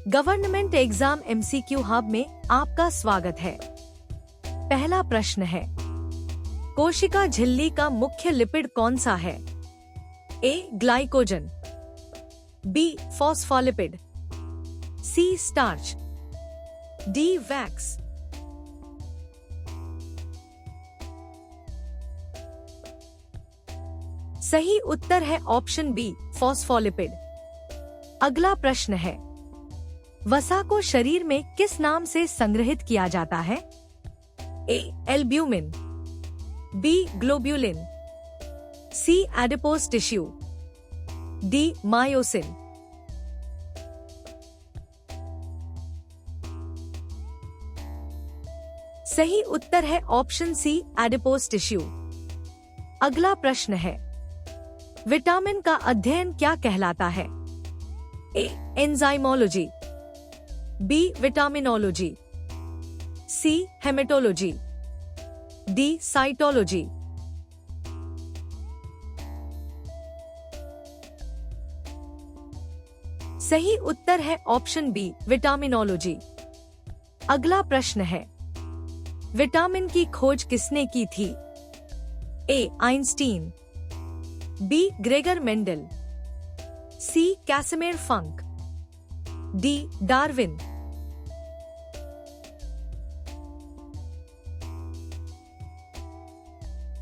Government exam MCQ hub में आपका स्वागत है। पहला प्रश्न है, कोशिका झिल्ली का मुख्य लिपिड कौन सा है? ए ग्लाइकोजन, बी फॉस्फोलिपिड, सी स्टार्च, डी वैक्स। सही उत्तर है ऑप्शन बी फॉस्फोलिपिड। अगला प्रश्न है, वसा को शरीर में किस नाम से संग्रहित किया जाता है? ए एल्ब्यूमिन, बी ग्लोब्यूलिन, सी एडिपोज टिश्यू, डी मायोसिन। सही उत्तर है ऑप्शन सी एडिपोज टिश्यू। अगला प्रश्न है, विटामिन का अध्ययन क्या कहलाता है? ए एंजाइमोलॉजी, बी विटामिनोलॉजी, सी हेमेटोलॉजी, डी साइटोलॉजी। सही उत्तर है ऑप्शन बी विटामिनोलॉजी। अगला प्रश्न है, विटामिन की खोज किसने की थी? ए आइंस्टीन, बी ग्रेगर मेंडल, सी कैसिमिर फंक, डी डार्विन।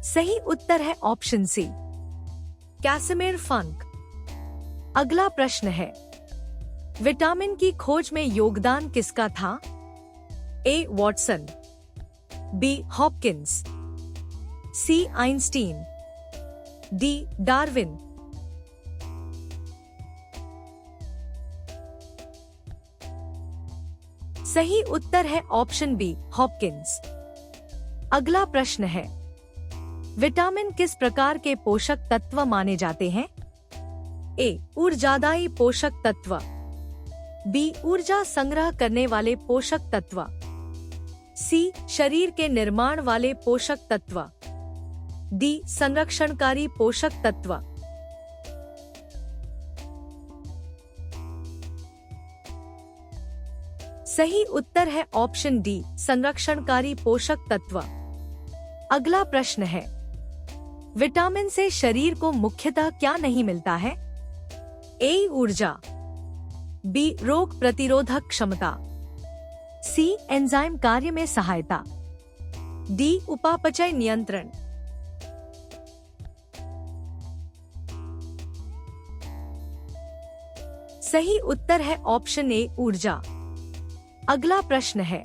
सही उत्तर है ऑप्शन सी कैसिमिर फंक। अगला प्रश्न है, विटामिन की खोज में योगदान किसका था? ए वॉटसन, बी हॉपकिंस, सी आइंस्टीन, डी डार्विन। सही उत्तर है ऑप्शन बी हॉपकिंस। अगला प्रश्न है, विटामिन किस प्रकार के पोषक तत्व माने जाते हैं? ए ऊर्जादायी पोषक तत्व, बी ऊर्जा संग्रह करने वाले पोषक तत्व, सी शरीर के निर्माण वाले पोषक तत्व, डी संरक्षणकारी पोषक तत्व। सही उत्तर है ऑप्शन डी संरक्षणकारी पोषक तत्व। अगला प्रश्न है, विटामिन से शरीर को मुख्यतः क्या नहीं मिलता है? ए ऊर्जा, बी रोग प्रतिरोधक क्षमता, सी एंजाइम कार्य में सहायता, डी उपापचय नियंत्रण। सही उत्तर है ऑप्शन ए ऊर्जा। अगला प्रश्न है,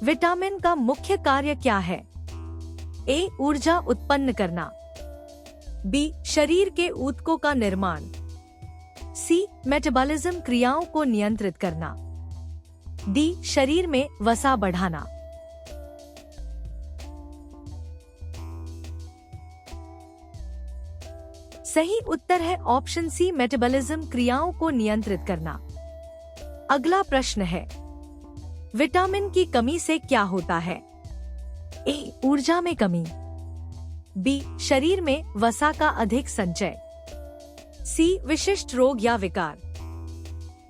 विटामिन का मुख्य कार्य क्या है? ए ऊर्जा उत्पन्न करना, बी शरीर के ऊतकों का निर्माण, सी मेटाबॉलिज्म क्रियाओं को नियंत्रित करना, डी शरीर में वसा बढ़ाना। सही उत्तर है ऑप्शन सी मेटाबॉलिज्म क्रियाओं को नियंत्रित करना। अगला प्रश्न है, विटामिन की कमी से क्या होता है? ए ऊर्जा में कमी, बी शरीर में वसा का अधिक संचय, सी विशिष्ट रोग या विकार,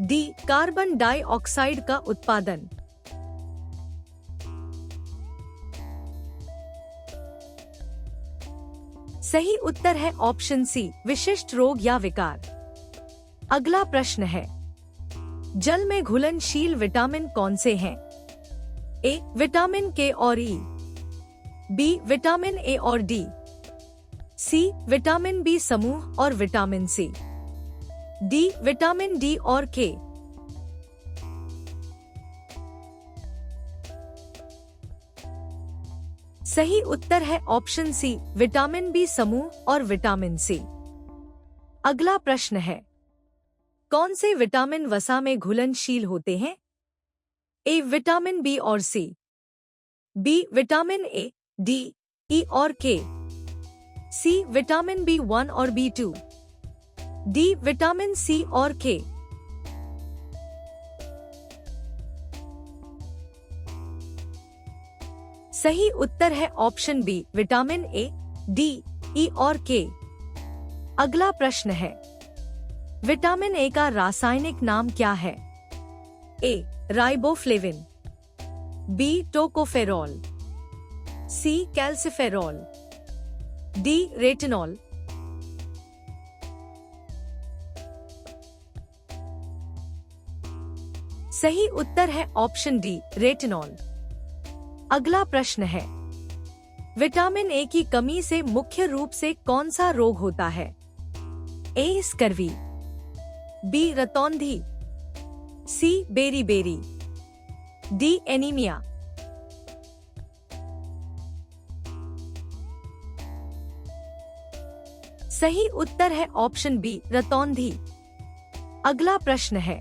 डी कार्बन डाइऑक्साइड का उत्पादन। सही उत्तर है ऑप्शन सी विशिष्ट रोग या विकार। अगला प्रश्न है, जल में घुलनशील विटामिन कौन से हैं? ए विटामिन के और ई, बी विटामिन ए और डी, सी विटामिन बी समूह और vitamin C, D vitamin D और के। सही उत्तर है ऑप्शन सी विटामिन बी समूह और विटामिन सी। अगला प्रश्न है, कौन से विटामिन वसा में घुलनशील होते हैं? ए विटामिन बी और सी, B vitamin A, D, E और के, सी विटामिन B1 और B2, डी विटामिन सी और के। सही उत्तर है option B vitamin A, D, E और के। अगला प्रश्न है, विटामिन ए का रासायनिक नाम क्या है? ए राइबोफ्लेविन, बी टोकोफेरॉल, सी कैल्सिफेरॉल, डी रेटिनॉल। सही उत्तर है ऑप्शन डी रेटिनॉल। अगला प्रश्न है, विटामिन ए की कमी से मुख्य रूप से कौन सा रोग होता है? ए स्कर्वी, बी रतौंधी, सी बेरी, डी एनीमिया। सही उत्तर है ऑप्शन बी रतौंधी। अगला प्रश्न है,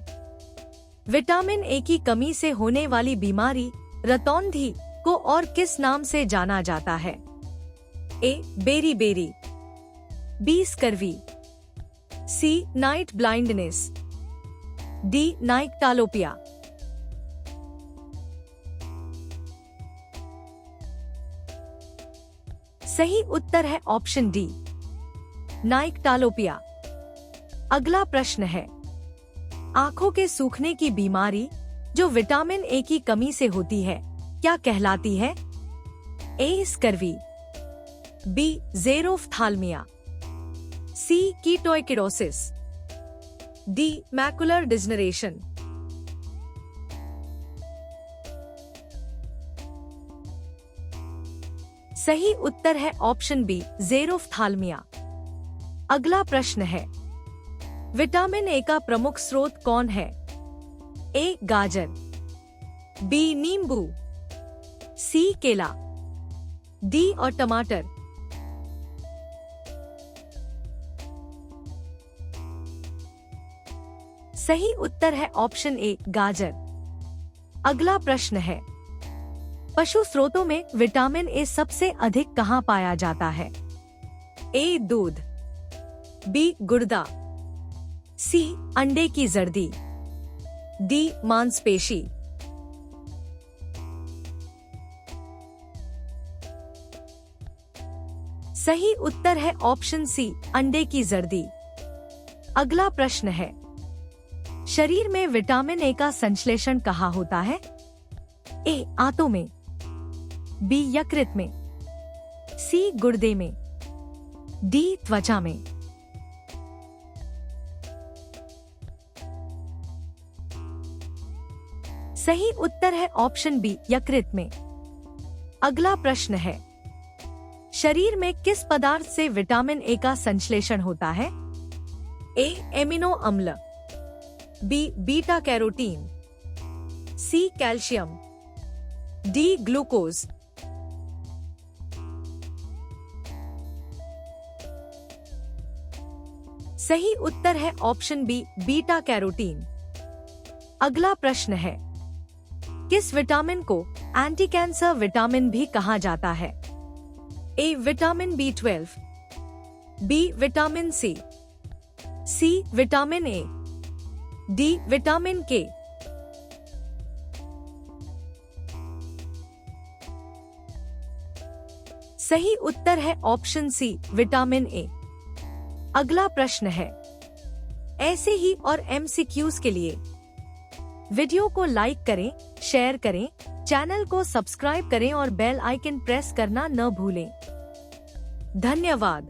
विटामिन ए की कमी से होने वाली बीमारी रतौंधी को और किस नाम से जाना जाता है? ए बेरी, बी स्कर्वी, सी नाइट ब्लाइंडनेस, डी नाइक्टालोपिया। सही उत्तर है ऑप्शन डी नाइक्टालोपिया। अगला प्रश्न है, आंखों के सूखने की बीमारी जो विटामिन ए की कमी से होती है क्या कहलाती है? ए स्कर्वी, बी ज़ेरोफ्थाल्मिया, सी कीटोएकिडोसिस, डी मैकुलर डिजनरेशन। सही उत्तर है ऑप्शन बी ज़ेरोफ्थाल्मिया। अगला प्रश्न है, विटामिन ए का प्रमुख स्रोत कौन है? ए गाजर, बी नींबू, सी केला, डी और टमाटर। सही उत्तर है ऑप्शन ए गाजर। अगला प्रश्न है, पशु स्रोतों में विटामिन ए सबसे अधिक कहाँ पाया जाता है? ए दूध, बी गुर्दा, सी अंडे की जर्दी, डी मांसपेशी। सही उत्तर है ऑप्शन सी अंडे की जर्दी। अगला प्रश्न है, शरीर में विटामिन ए का संश्लेषण कहाँ होता है? ए आंतों में, बी यकृत में, सी गुर्दे में, डी त्वचा में। सही उत्तर है ऑप्शन बी यकृत में। अगला प्रश्न है, शरीर में किस पदार्थ से विटामिन ए का संश्लेषण होता है? ए एमिनो अम्ल, B beta carotene, C calcium, D glucose. सही उत्तर है ऑप्शन बी बीटा कैरोटीन। अगला प्रश्न है, किस विटामिन को एंटी कैंसर विटामिन भी कहा जाता है? A vitamin B12, B vitamin C vitamin A, D vitamin K. सही उत्तर है ऑप्शन सी विटामिन ए। अगला प्रश्न है, ऐसे ही और MCQs के लिए वीडियो को लाइक करें, शेयर करें, चैनल को सब्सक्राइब करें और बेल आइकन प्रेस करना न भूलें। धन्यवाद।